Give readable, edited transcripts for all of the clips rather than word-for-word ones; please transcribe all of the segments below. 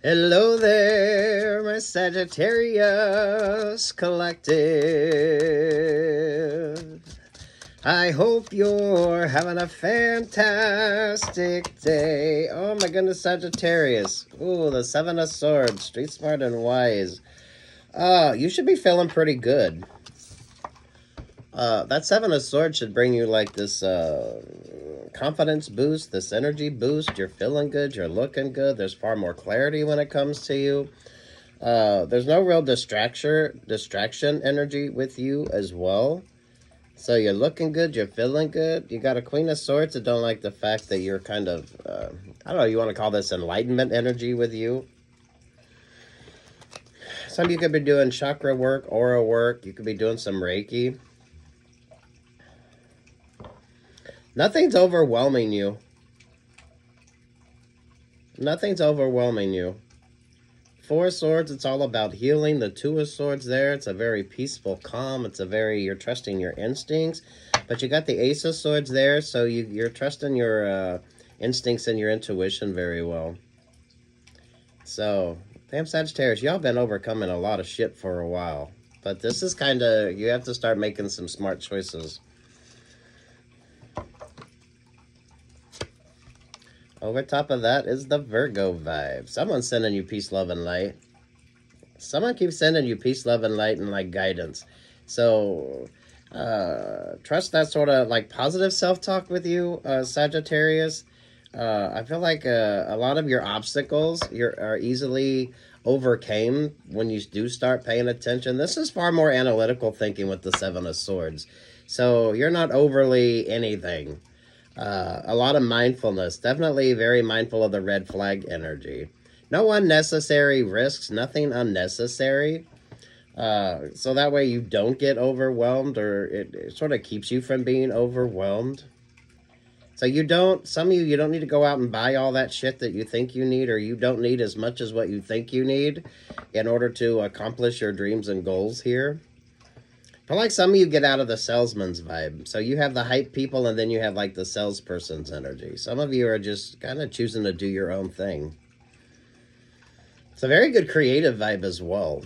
Hello there, my Sagittarius Collective. I hope you're having a fantastic day. Oh my goodness, Sagittarius. Ooh, the Seven of Swords, street smart and wise. You should be feeling pretty good. That Seven of Swords should bring you like this confidence boost, this energy boost. You're feeling good, you're looking good. There's far more clarity when it comes to you. There's no real distraction energy with you as well. So you're looking good, you're feeling good. You got a Queen of Swords that don't like the fact that you're kind of, I don't know, you want to call this enlightenment energy with you. Some of you could be doing chakra work, aura work. You could be doing some Reiki. Nothing's overwhelming you. Nothing's overwhelming you. Four of Swords, it's all about healing. The Two of Swords there, it's a very peaceful, calm. It's a very, you're trusting your instincts. But you got the Ace of Swords there, so you're trusting your instincts and your intuition very well. So, damn Sagittarius, y'all been overcoming a lot of shit for a while. But this is kind of, you have to start making some smart choices. Over top of that is the Virgo vibe. Someone's sending you peace, love, and light. Someone keeps sending you peace, love, and light and like guidance. So trust that sort of like positive self-talk with you, Sagittarius. I feel like a lot of your obstacles are easily overcame when you do start paying attention. This is far more analytical thinking with the Seven of Swords. So you're not overly anything. A lot of mindfulness. Definitely very mindful of the red flag energy. No unnecessary risks. Nothing unnecessary. So that way you don't get overwhelmed, or it sort of keeps you from being overwhelmed. So some of you don't need to go out and buy all that shit that you think you need, or you don't need as much as what you think you need in order to accomplish your dreams and goals here. I like some of you get out of the salesman's vibe. So you have the hype people, and then you have like the salesperson's energy. Some of you are just kind of choosing to do your own thing. It's a very good creative vibe as well.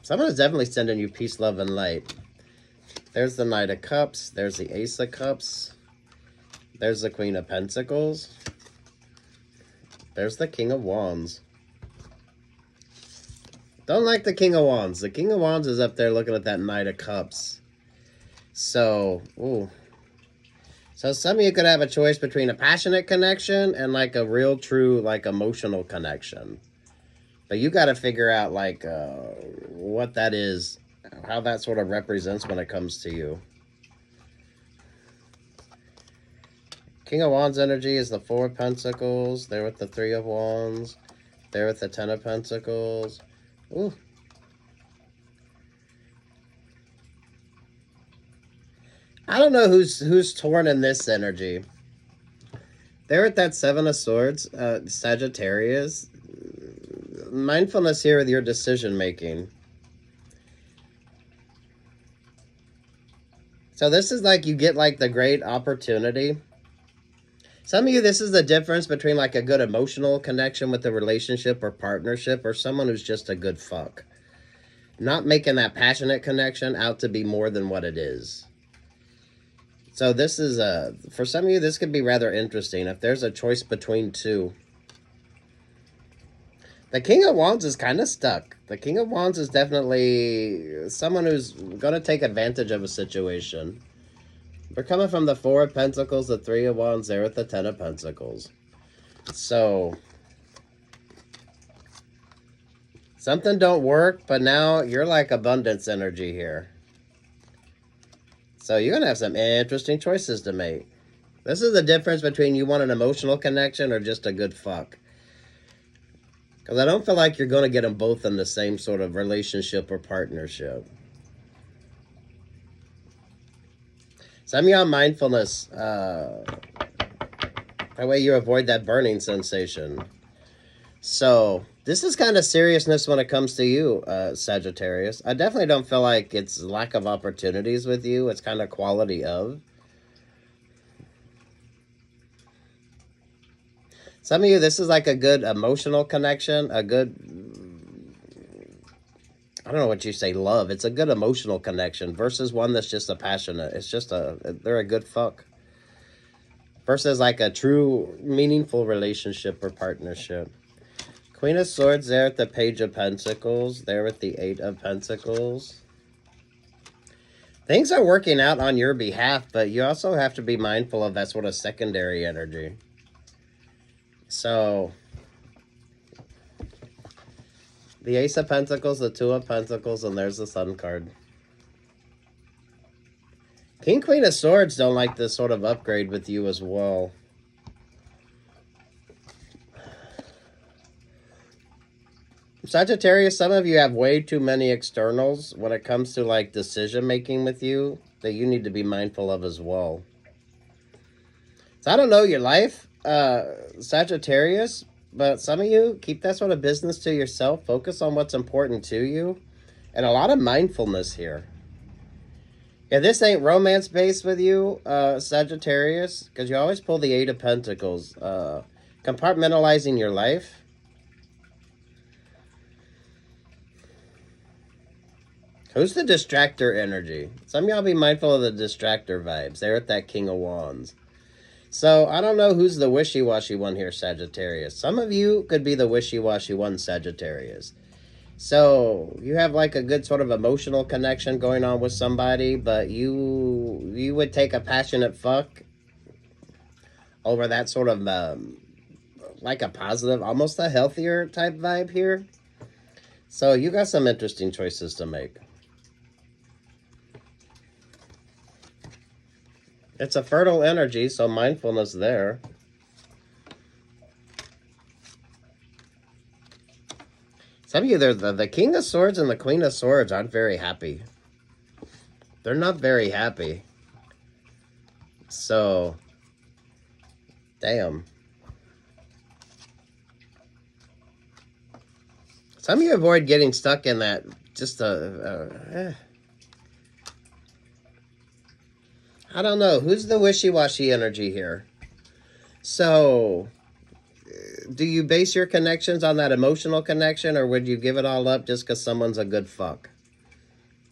Someone is definitely sending you peace, love, and light. There's the Knight of Cups. There's the Ace of Cups. There's the Queen of Pentacles. There's the King of Wands. Don't like the King of Wands. The King of Wands is up there looking at that Knight of Cups. So, ooh. So some of you could have a choice between a passionate connection and like a real, true, like emotional connection. But you got to figure out like what that is, how that sort of represents when it comes to you. King of Wands energy is the Four of Pentacles. There with the Three of Wands. There with the Ten of Pentacles. Ooh. I don't know who's torn in this energy. They're at that Seven of Swords, Sagittarius. Mindfulness here with your decision making. So this is like you get like the great opportunity. Some of you, this is the difference between like a good emotional connection with a relationship or partnership, or someone who's just a good fuck. Not making that passionate connection out to be more than what it is. So this is, for some of you, this could be rather interesting. If there's a choice between two. The King of Wands is kind of stuck. The King of Wands is definitely someone who's going to take advantage of a situation. We're coming from the Four of Pentacles, the Three of Wands, there with the Ten of Pentacles. So, something don't work, but now you're like abundance energy here. So you're going to have some interesting choices to make. This is the difference between you want an emotional connection or just a good fuck. Because I don't feel like you're going to get them both in the same sort of relationship or partnership. Some of you on mindfulness, that way you avoid that burning sensation. So, this is kind of seriousness when it comes to you, Sagittarius. I definitely don't feel like it's lack of opportunities with you. It's kind of quality of. Some of you, this is like a good emotional connection, a good, I don't know what you say, love. It's a good emotional connection versus one that's just a passionate. It's just they're a good fuck. Versus like a true, meaningful relationship or partnership. Queen of Swords there at the Page of Pentacles. There with the Eight of Pentacles. Things are working out on your behalf, but you also have to be mindful of that sort of secondary energy. So, the Ace of Pentacles, the Two of Pentacles, and there's the Sun card. King, Queen of Swords don't like this sort of upgrade with you as well. Sagittarius, some of you have way too many externals when it comes to like decision making with you that you need to be mindful of as well. So I don't know your life, Sagittarius, but some of you keep that sort of business to yourself. Focus on what's important to you, and a lot of mindfulness here. Yeah, this ain't romance based with you, Sagittarius, because you always pull the Eight of Pentacles. Compartmentalizing your life. Who's the distractor energy? Some of y'all be mindful of the distractor vibes. They're at that King of Wands. So, I don't know who's the wishy-washy one here, Sagittarius. Some of you could be the wishy-washy one, Sagittarius. So, you have like a good sort of emotional connection going on with somebody, but you would take a passionate fuck over that sort of, like a positive, almost a healthier type vibe here. So, you got some interesting choices to make. It's a fertile energy, so mindfulness there. Some of you, the King of Swords and the Queen of Swords aren't very happy. They're not very happy. So, damn. Some of you avoid getting stuck in that, just I don't know. Who's the wishy-washy energy here? So, do you base your connections on that emotional connection, or would you give it all up just because someone's a good fuck?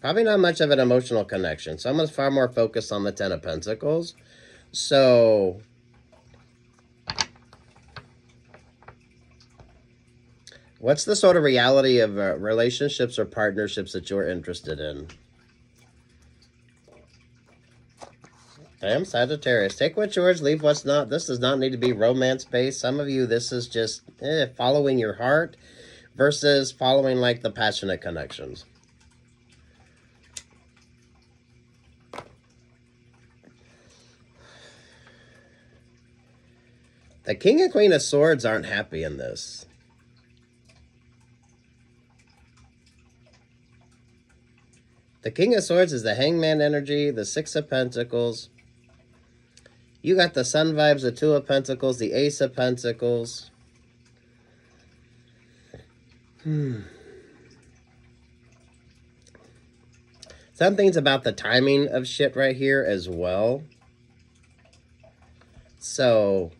Probably not much of an emotional connection. Someone's far more focused on the Ten of Pentacles. So, what's the sort of reality of relationships or partnerships that you're interested in? Damn, Sagittarius. Take what's yours, leave what's not. This does not need to be romance-based. Some of you, this is just following your heart versus following like the passionate connections. The King and Queen of Swords aren't happy in this. The King of Swords is the Hangman energy, the Six of Pentacles. You got the Sun vibes, the Two of Pentacles, the Ace of Pentacles. Some things about the timing of shit right here as well. So,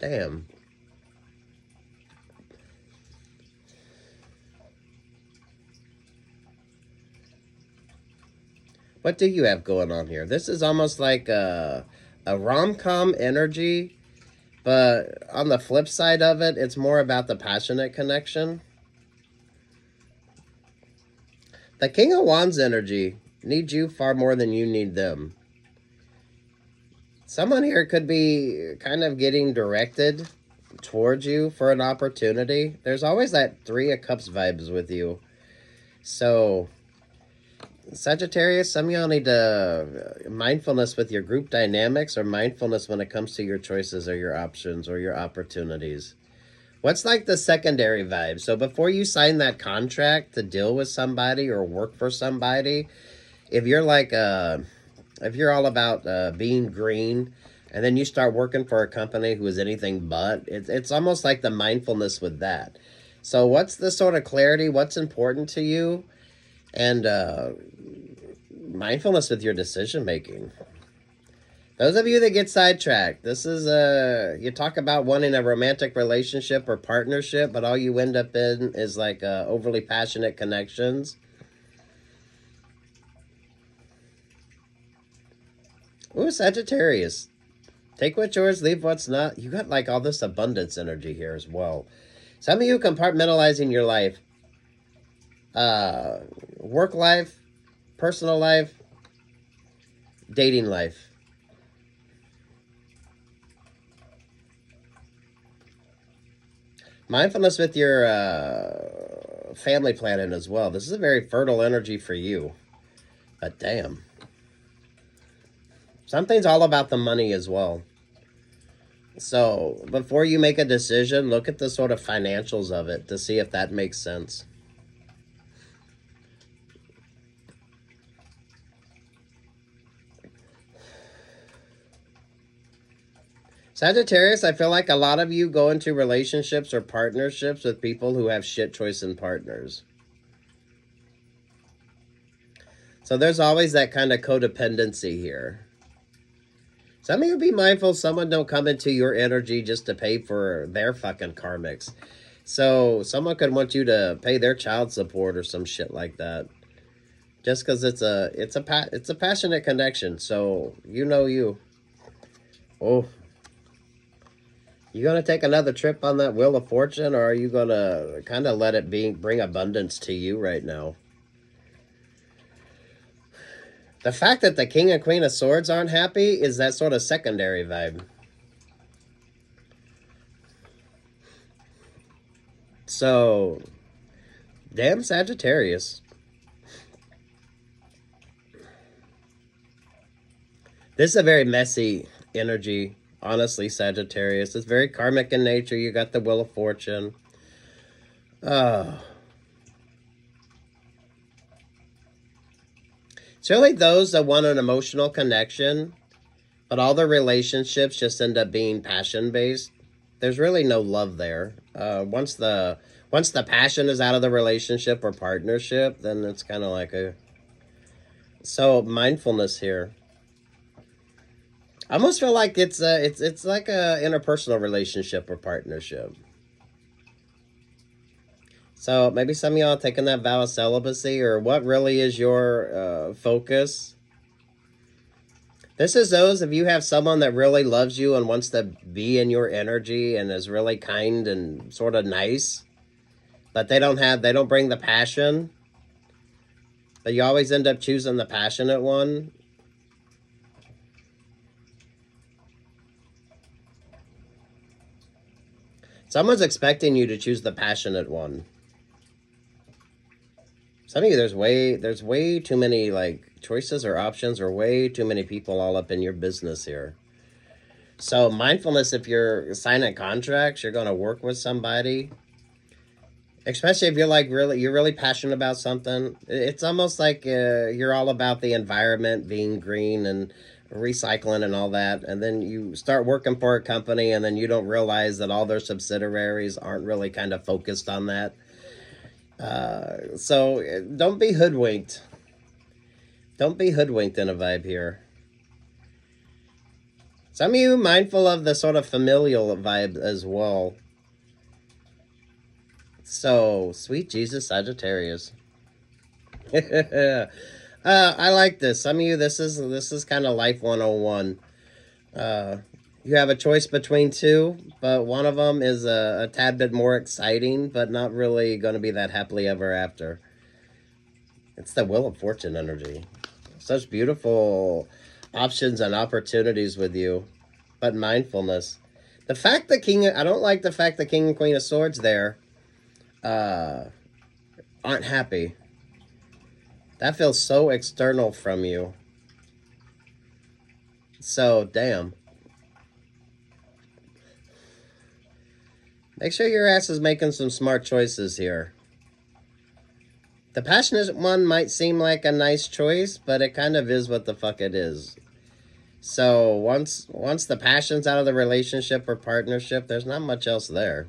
damn. What do you have going on here? This is almost like a rom-com energy, but on the flip side of it, it's more about the passionate connection. The King of Wands energy needs you far more than you need them. Someone here could be kind of getting directed towards you for an opportunity. There's always that Three of Cups vibes with you. So, Sagittarius, some of y'all need mindfulness with your group dynamics, or mindfulness when it comes to your choices or your options or your opportunities. What's like the secondary vibe? So before you sign that contract to deal with somebody or work for somebody, if you're like, if you're all about being green, and then you start working for a company who is anything but, it's almost like the mindfulness with that. So what's the sort of clarity? What's important to you? And mindfulness with your decision making. Those of you that get sidetracked, this is you talk about wanting a romantic relationship or partnership, but all you end up in is like overly passionate connections. Ooh, Sagittarius. Take what's yours, leave what's not. You got like all this abundance energy here as well. Some of you compartmentalizing your life. Work life, personal life, dating life. Mindfulness with your family planning as well. This is a very fertile energy for you. But damn. Something's all about the money as well. So before you make a decision, look at the sort of financials of it to see if that makes sense. Sagittarius, I feel like a lot of you go into relationships or partnerships with people who have shit choice in partners. So there's always that kind of codependency here. Some of you be mindful someone don't come into your energy just to pay for their fucking karmics. So someone could want you to pay their child support or some shit like that. Just because it's a passionate connection. So you know you. Oh. You gonna take another trip on that Wheel of Fortune, or are you gonna kind of let it bring abundance to you right now? The fact that the King and Queen of Swords aren't happy is that sort of secondary vibe. So, damn Sagittarius. This is a very messy energy, honestly, Sagittarius. It's very karmic in nature. You got the Wheel of Fortune. It's really those that want an emotional connection, but all the relationships just end up being passion-based. There's really no love there. Once the passion is out of the relationship or partnership, then it's kind of like a... So, mindfulness here. I almost feel like it's like a interpersonal relationship or partnership. So maybe some of y'all taking that vow of celibacy, or what really is your focus. This is those if you have someone that really loves you and wants to be in your energy and is really kind and sort of nice, but they don't bring the passion. But you always end up choosing the passionate one. Someone's expecting you to choose the passionate one. Some of you, there's way too many like choices or options, or way too many people all up in your business here. So mindfulness, if you're signing contracts, you're going to work with somebody, especially if you're like you're really passionate about something. It's almost like you're all about the environment, being green and recycling and all that, and then you start working for a company and then you don't realize that all their subsidiaries aren't really kind of focused on that. So don't be hoodwinked. Don't be hoodwinked in a vibe here. Some of you mindful of the sort of familial vibe as well. So, sweet Jesus, Sagittarius. I like this. Some of you, this is kind of life 101. You have a choice between two, but one of them is a tad bit more exciting, but not really going to be that happily ever after. It's the Wheel of Fortune energy. Such beautiful options and opportunities with you, but mindfulness. The fact that I don't like the fact that King and Queen of Swords there aren't happy. That feels so external from you. So, damn. Make sure your ass is making some smart choices here. The passionate one might seem like a nice choice, but it kind of is what the fuck it is. So once the passion's out of the relationship or partnership, there's not much else there.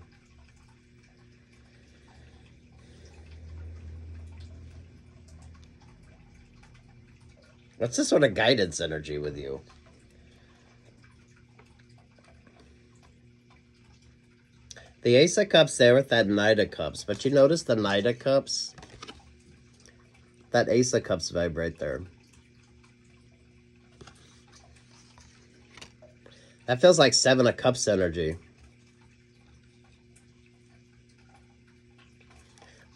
What's this sort of guidance energy with you? The Ace of Cups there with that Knight of Cups. But you notice the Knight of Cups? That Ace of Cups vibe right there. That feels like Seven of Cups energy.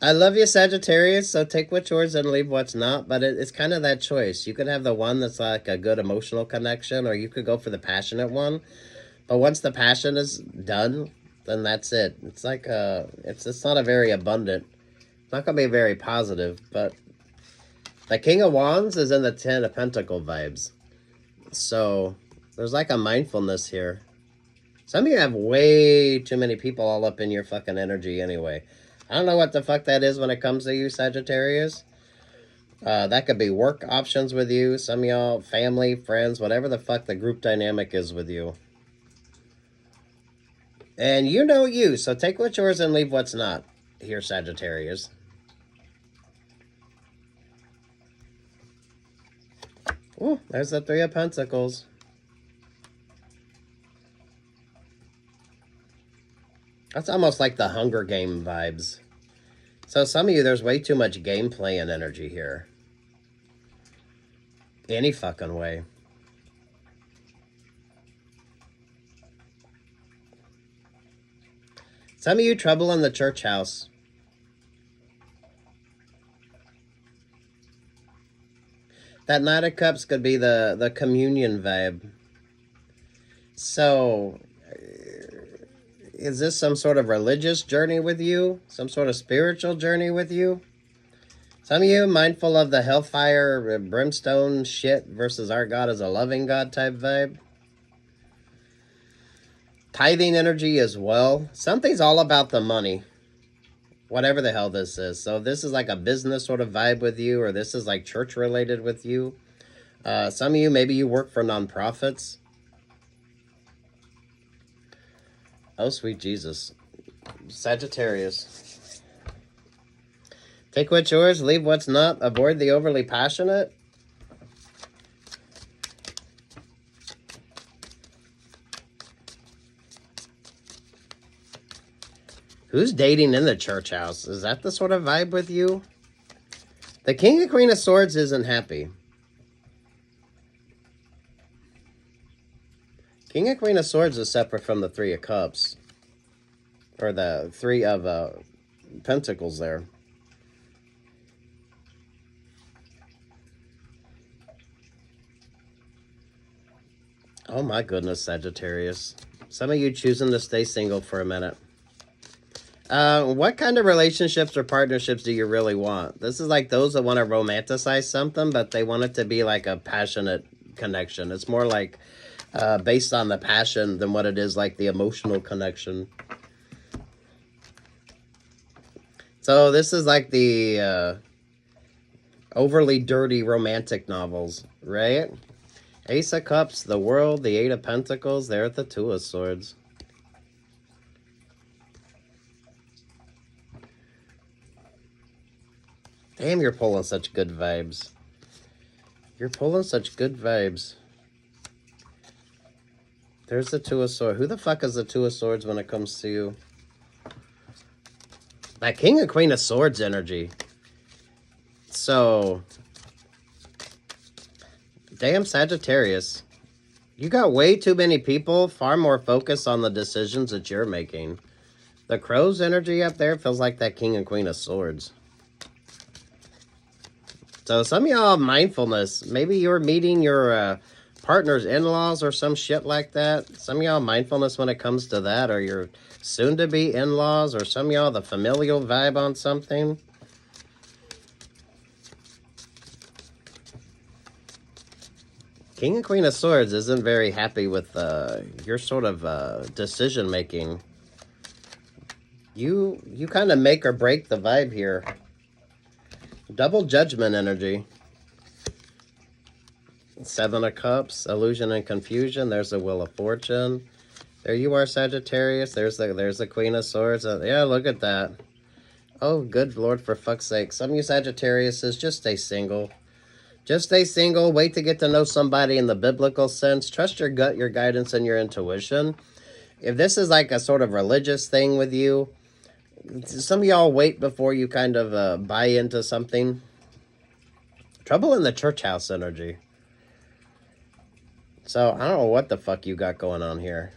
I love you, Sagittarius, so take what's yours and leave what's not, but it's kind of that choice. You could have the one that's like a good emotional connection, or you could go for the passionate one. But once the passion is done, then that's it. It's like it's not a very abundant. It's not going to be very positive, but the King of Wands is in the Ten of Pentacle vibes. So there's like a mindfulness here. Some of you have way too many people all up in your fucking energy anyway. I don't know what the fuck that is when it comes to you, Sagittarius. That could be work options with you. Some of y'all, family, friends, whatever the fuck the group dynamic is with you. And you know you, so take what's yours and leave what's not here, Sagittarius. Ooh, there's the Three of Pentacles. That's almost like the Hunger Game vibes. So some of you, there's way too much gameplay and energy here. Any fucking way. Some of you, trouble in the church house. That Knight of Cups could be the communion vibe. So, is this some sort of religious journey with you? Some sort of spiritual journey with you? Some of you mindful of the hellfire, brimstone shit versus our God is a loving God type vibe. Tithing energy as well. Something's all about the money. Whatever the hell this is. So this is like a business sort of vibe with you, or this is like church related with you. Some of you, maybe you work for nonprofits. Oh, sweet Jesus. Sagittarius. Take what's yours, leave what's not. Avoid the overly passionate. Who's dating in the church house? Is that the sort of vibe with you? The King and Queen of Swords isn't happy. King and Queen of Swords is separate from the Three of Cups. Or the Three of Pentacles there. Oh my goodness, Sagittarius. Some of you choosing to stay single for a minute. What kind of relationships or partnerships do you really want? This is like those that want to romanticize something, but they want it to be like a passionate connection. It's more like based on the passion than what it is like the emotional connection. So this is like the overly dirty romantic novels, right? Ace of Cups, the World, the Eight of Pentacles, they're at the Two of Swords. Damn, you're pulling such good vibes. You're pulling such good vibes. There's the Two of Swords. Who the fuck is the Two of Swords when it comes to you? That King and Queen of Swords energy. So, damn Sagittarius. You got way too many people, far more focused on the decisions that you're making. The Crow's energy up there feels like that King and Queen of Swords. So some of y'all mindfulness. Maybe you're meeting your partner's in-laws or some shit like that. Some of y'all mindfulness when it comes to that, or your soon-to-be in-laws, or some of y'all the familial vibe on something. King and Queen of Swords isn't very happy with your sort of decision-making. You kind of make or break the vibe here. Double judgment energy. Seven of Cups, illusion and confusion. There's the Wheel of Fortune. There you are, Sagittarius. There's the Queen of Swords. Yeah, look at that. Oh, good Lord, for fuck's sake. Some of you Sagittariuses, just stay single. Just stay single. Wait to get to know somebody in the biblical sense. Trust your gut, your guidance, and your intuition. If this is like a sort of religious thing with you, some of y'all wait before you kind of buy into something. Trouble in the church house energy. So, I don't know what the fuck you got going on here.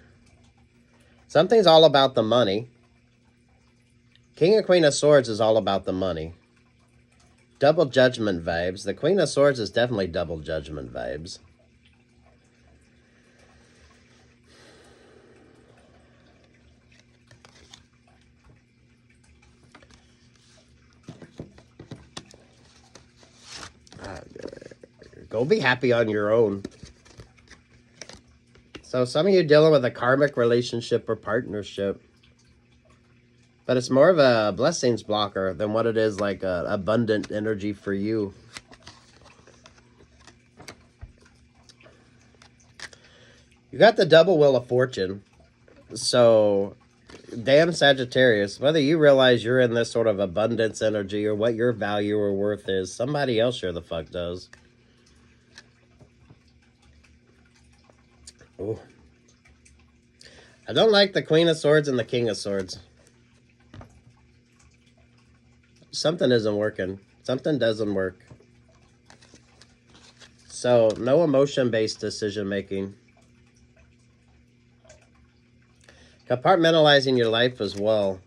Something's all about the money. King and Queen of Swords is all about the money. Double judgment vibes. The Queen of Swords is definitely double judgment vibes. Go be happy on your own. So some of you dealing with a karmic relationship or partnership. But it's more of a blessings blocker than what it is like a abundant energy for you. You got the double wheel of fortune. So, damn Sagittarius, whether you realize you're in this sort of abundance energy or what your value or worth is, somebody else sure the fuck does. Ooh. I don't like the Queen of Swords and the King of Swords. Something isn't working. Something doesn't work. So, no emotion-based decision-making. Compartmentalizing your life as well.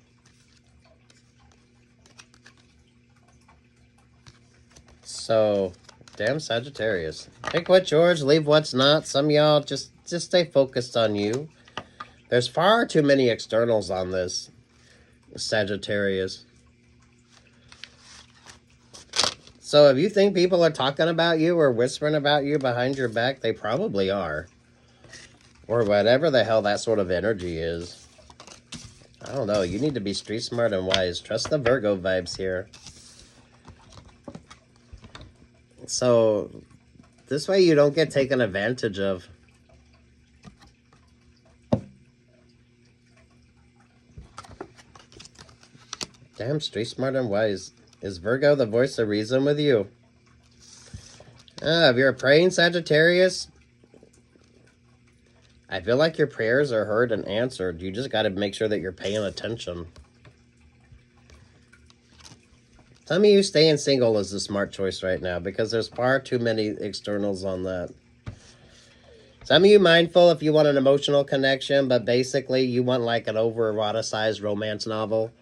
So, damn Sagittarius. Take what's yours, leave what's not. Some of y'all just stay focused on you. There's far too many externals on this, Sagittarius. So if you think people are talking about you or whispering about you behind your back, they probably are. Or whatever the hell that sort of energy is. I don't know. You need to be street smart and wise. Trust the Virgo vibes here. So this way you don't get taken advantage of. Damn, street smart and wise. Is Virgo the voice of reason with you? If you're a praying Sagittarius, I feel like your prayers are heard and answered. You just got to make sure that you're paying attention. Some of you staying single is the smart choice right now because there's far too many externals on that. Some of you mindful if you want an emotional connection, but basically you want like an over-eroticized romance novel.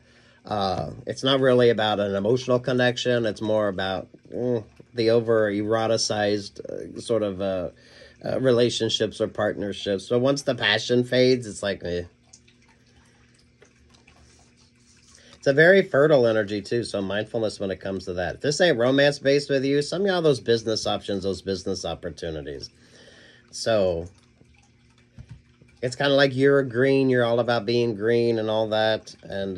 It's not really about an emotional connection. It's more about the over-eroticized sort of relationships or partnerships. So once the passion fades, it's like, eh. It's a very fertile energy, too, so mindfulness when it comes to that. If this ain't romance-based with you, some of y'all those business options, those business opportunities. So it's kind of like you're green, you're all about being green and all that, and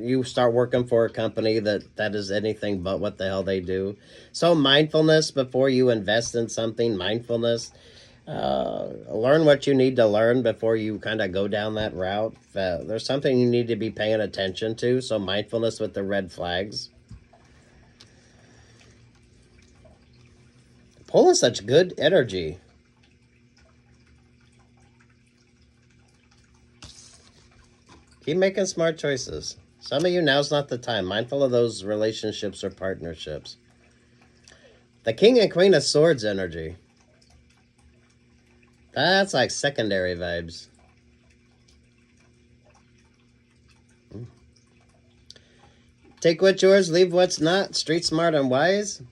you start working for a company that is anything but what the hell they do. So mindfulness before you invest in something, mindfulness. Learn what you need to learn before you kind of go down that route. There's something you need to be paying attention to, so mindfulness with the red flags. Pulling such good energy. Keep making smart choices. Some of you, now's not the time. Mindful of those relationships or partnerships. The King and Queen of Swords energy. That's like secondary vibes. Take what's yours, leave what's not. Street smart and wise.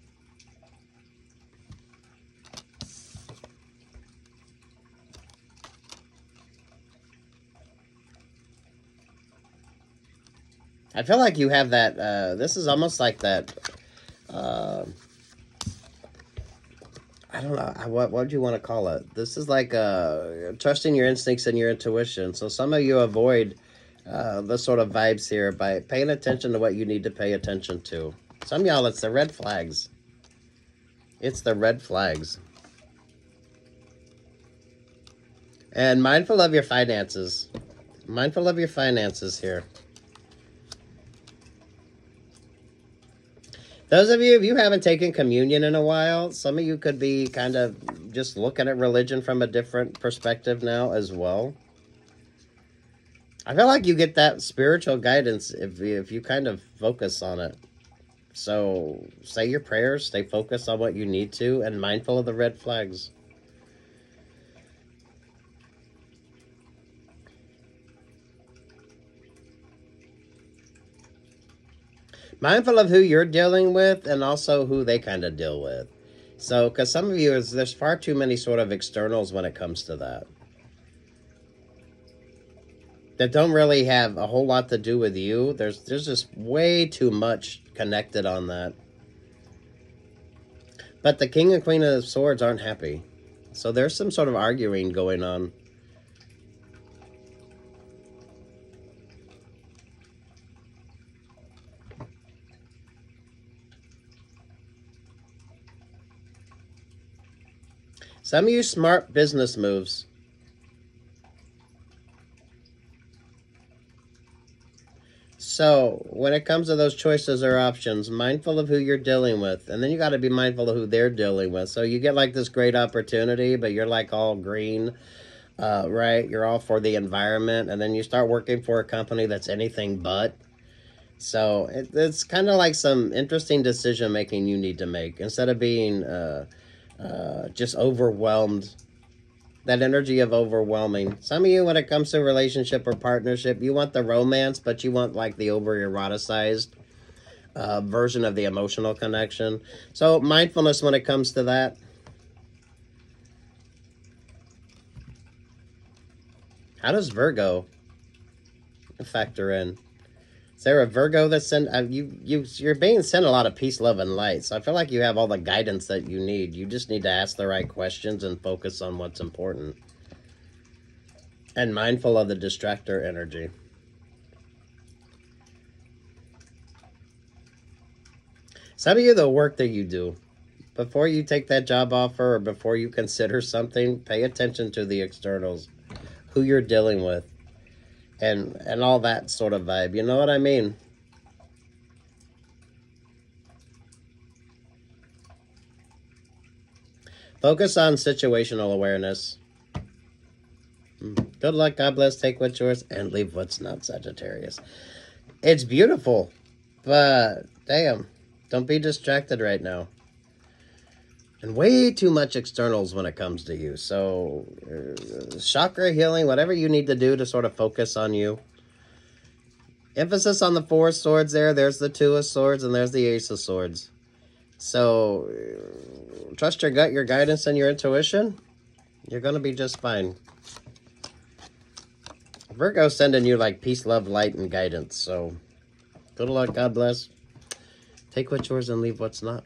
I feel like you have that, this is almost like that, I don't know, what do you want to call it? This is like trusting your instincts and your intuition. So some of you avoid the sort of vibes here by paying attention to what you need to pay attention to. Some of y'all, it's the red flags. It's the red flags. And mindful of your finances. Mindful of your finances here. Those of you, if you haven't taken communion in a while, some of you could be kind of just looking at religion from a different perspective now as well. I feel like you get that spiritual guidance if you kind of focus on it. So say your prayers, stay focused on what you need to, and mindful of the red flags. Mindful of who you're dealing with and also who they kind of deal with. So, because some of you, there's far too many sort of externals when it comes to that don't really have a whole lot to do with you. There's just way too much connected on that. But the King and Queen of Swords aren't happy. So there's some sort of arguing going on. Some of you smart business moves. So when it comes to those choices or options, mindful of who you're dealing with. And then you got to be mindful of who they're dealing with. So you get like this great opportunity, but you're like all green, right? You're all for the environment. And then you start working for a company that's anything but. So it's kind of like some interesting decision making you need to make. Instead of being just overwhelmed, that energy of overwhelming. Some of you, when it comes to relationship or partnership, you want the romance, but you want like the over eroticized version of the emotional connection. So mindfulness when it comes to that. How does Virgo factor in? Is there a Virgo that's sent you're being sent a lot of peace, love, and light. So I feel like you have all the guidance that you need. You just need to ask the right questions and focus on what's important. And mindful of the distractor energy. Some of you, the work that you do, before you take that job offer or before you consider something, pay attention to the externals, who you're dealing with, and all that sort of vibe. You know what I mean? Focus on situational awareness. Good luck, God bless, take what's yours, and leave what's not, Sagittarius. It's beautiful, but damn, don't be distracted right now. And way too much externals when it comes to you. So, chakra healing, whatever you need to do to sort of focus on you. Emphasis on the Four of Swords there. There's the Two of Swords, and there's the Ace of Swords. So, trust your gut, your guidance, and your intuition. You're going to be just fine. Virgo's sending you like peace, love, light, and guidance. So, good luck, God bless. Take what's yours and leave what's not.